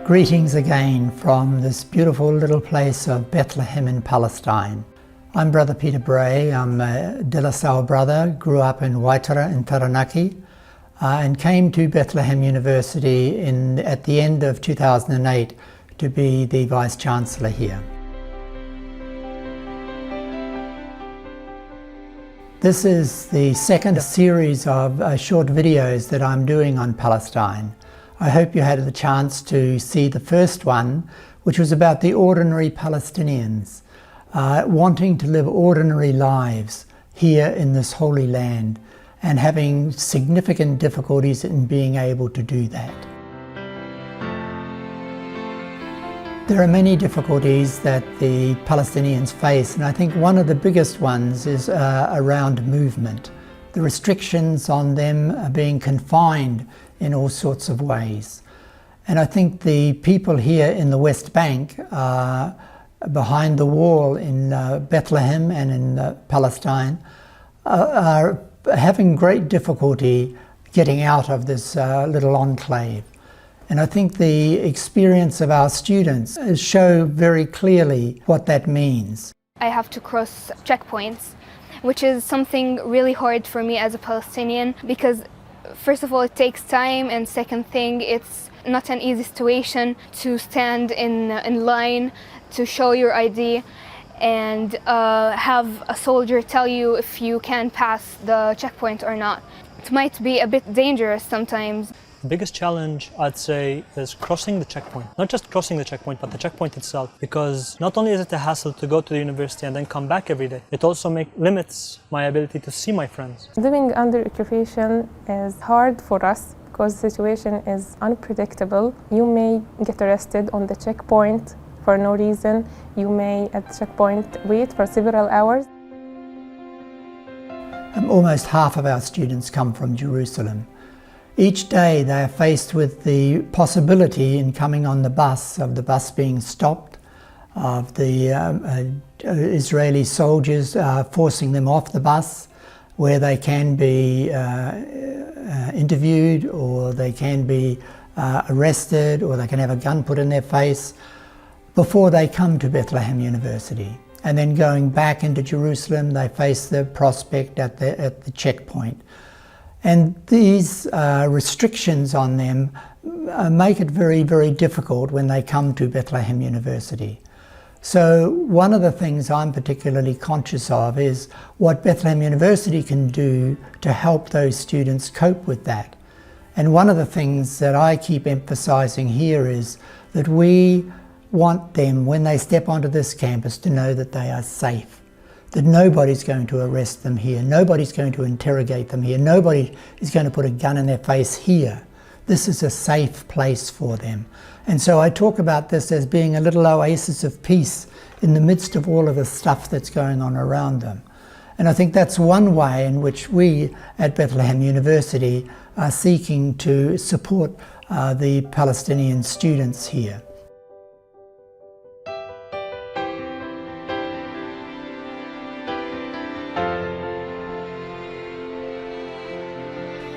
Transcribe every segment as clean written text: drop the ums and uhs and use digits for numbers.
Greetings again from this beautiful little place of Bethlehem in Palestine. I'm Brother Peter Bray. I'm Salle Brother, grew up in Waitara in Taranaki and came to Bethlehem University at the end of 2008 to be the Vice Chancellor here. This is the second series of short videos that I'm doing on Palestine. I hope you had the chance to see the first one, which was about the ordinary Palestinians wanting to live ordinary lives here in this holy land and having significant difficulties in being able to do that. There are many difficulties that the Palestinians face, and I think one of the biggest ones is around movement. The restrictions on them are being confined in all sorts of ways. And I think the people here in the West Bank, behind the wall in Bethlehem and in Palestine, are having great difficulty getting out of this little enclave. And I think the experience of our students show very clearly what that means. I have to cross checkpoints, which is something really hard for me as a Palestinian, because first of all it takes time, and second thing, it's not an easy situation to stand in line to show your ID and have a soldier tell you if you can pass the checkpoint or not. It might be a bit dangerous sometimes. The biggest challenge, I'd say, is crossing the checkpoint. Not just crossing the checkpoint, but the checkpoint itself. Because not only is it a hassle to go to the university and then come back every day, it also limits my ability to see my friends. Living under occupation is hard for us because the situation is unpredictable. You may get arrested on the checkpoint for no reason. You may, at the checkpoint, wait for several hours. Almost half of our students come from Jerusalem. Each day they are faced with the possibility in coming on the bus, of the bus being stopped, of the Israeli soldiers forcing them off the bus, where they can be interviewed, or they can be arrested, or they can have a gun put in their face before they come to Bethlehem University. And then going back into Jerusalem, they face the prospect at the checkpoint. And these restrictions on them make it very, very difficult when they come to Bethlehem University. So one of the things I'm particularly conscious of is what Bethlehem University can do to help those students cope with that. And one of the things that I keep emphasizing here is that we want them, when they step onto this campus, to know that they are safe. That nobody's going to arrest them here, nobody's going to interrogate them here, nobody is going to put a gun in their face here. This is a safe place for them. And so I talk about this as being a little oasis of peace in the midst of all of the stuff that's going on around them. And I think that's one way in which we at Bethlehem University are seeking to support the Palestinian students here.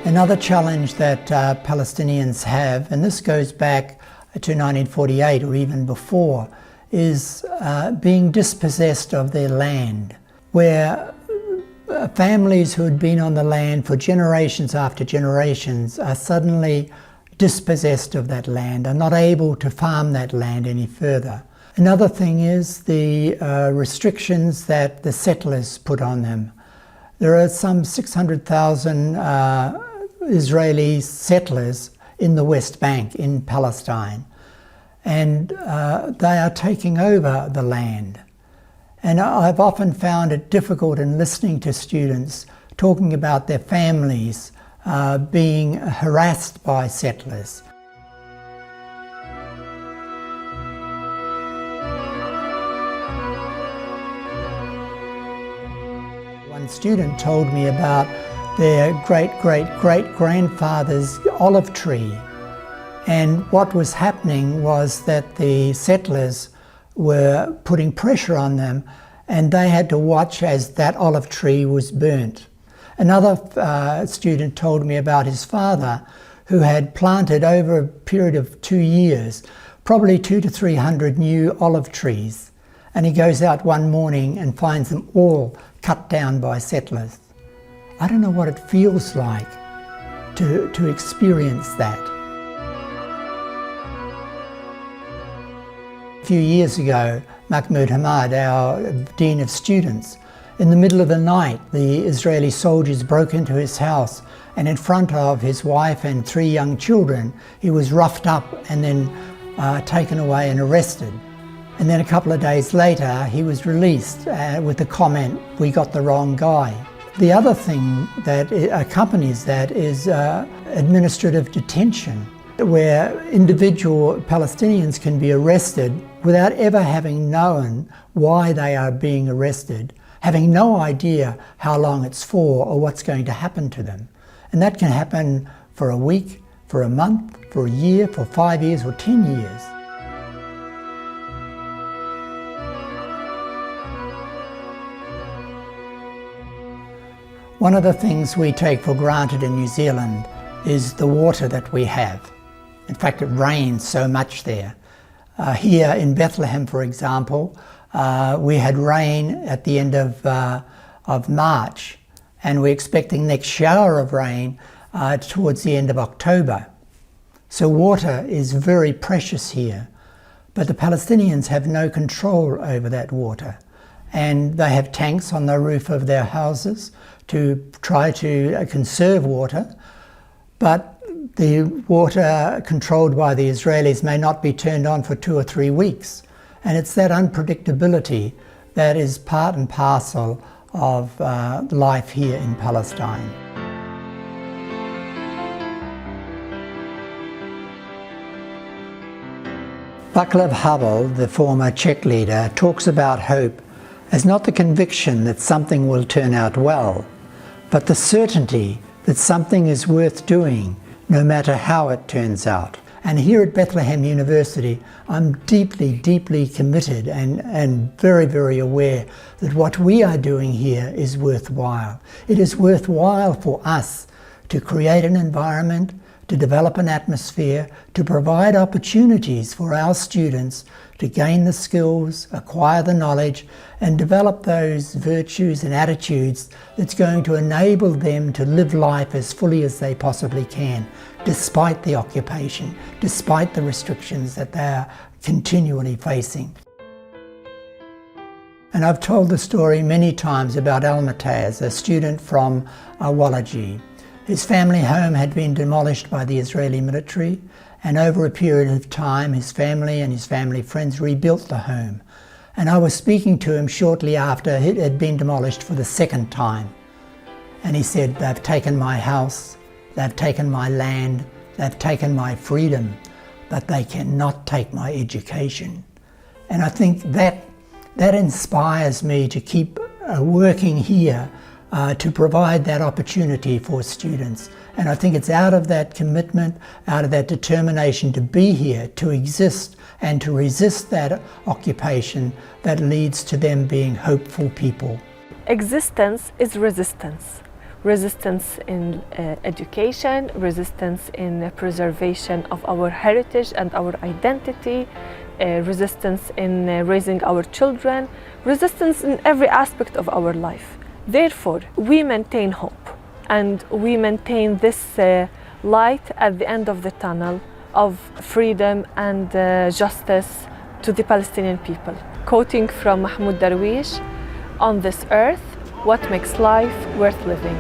Another challenge that Palestinians have, and this goes back to 1948 or even before, is being dispossessed of their land, where families who had been on the land for generations after generations are suddenly dispossessed of that land, are not able to farm that land any further. Another thing is the restrictions that the settlers put on them. There are some 600,000 Israeli settlers in the West Bank in Palestine, and they are taking over the land. And I've often found it difficult in listening to students talking about their families being harassed by settlers. One student told me about their great-great-great-grandfather's olive tree. And what was happening was that the settlers were putting pressure on them, and they had to watch as that olive tree was burnt. Another student told me about his father, who had planted over a period of 2 years, probably 200 to 300 new olive trees, and he goes out one morning and finds them all cut down by settlers. I don't know what it feels like to experience that. A few years ago, Mahmoud Hamad, our Dean of Students, in the middle of the night, the Israeli soldiers broke into his house, and in front of his wife and 3 young children, he was roughed up and then taken away and arrested. And then a couple of days later, he was released with the comment, "We got the wrong guy." The other thing that accompanies that is administrative detention, where individual Palestinians can be arrested without ever having known why they are being arrested, having no idea how long it's for or what's going to happen to them. And that can happen for a week, for a month, for a year, for 5 years or 10 years. One of the things we take for granted in New Zealand is the water that we have. In fact, it rains so much there. Here in Bethlehem, for example, we had rain at the end of March, and we're expecting next shower of rain towards the end of October. So water is very precious here, but the Palestinians have no control over that water, and they have tanks on the roof of their houses to try to conserve water, but the water controlled by the Israelis may not be turned on for 2 or 3 weeks. And it's that unpredictability that is part and parcel of life here in Palestine. Václav Havel, the former Czech leader, talks about hope as not the conviction that something will turn out well, but the certainty that something is worth doing, no matter how it turns out. And here at Bethlehem University, I'm deeply, deeply committed and very, very aware that what we are doing here is worthwhile. It is worthwhile for us to create an environment, to develop an atmosphere, to provide opportunities for our students to gain the skills, acquire the knowledge, and develop those virtues and attitudes that's going to enable them to live life as fully as they possibly can, despite the occupation, despite the restrictions that they are continually facing. And I've told the story many times about Almataz, a student from Wallachie. His family home had been demolished by the Israeli military, and over a period of time his family and his family friends rebuilt the home. And I was speaking to him shortly after it had been demolished for the 2nd time. And he said, "They've taken my house, they've taken my land, they've taken my freedom, but they cannot take my education." And I think that inspires me to keep working here to provide that opportunity for students. And I think it's out of that commitment, out of that determination to be here, to exist and to resist that occupation that leads to them being hopeful people. Existence is resistance. Resistance in education, resistance in preservation of our heritage and our identity, resistance in raising our children, resistance in every aspect of our life. Therefore, we maintain hope and we maintain this light at the end of the tunnel of freedom and justice to the Palestinian people. Quoting from Mahmoud Darwish, "On this earth, what makes life worth living?"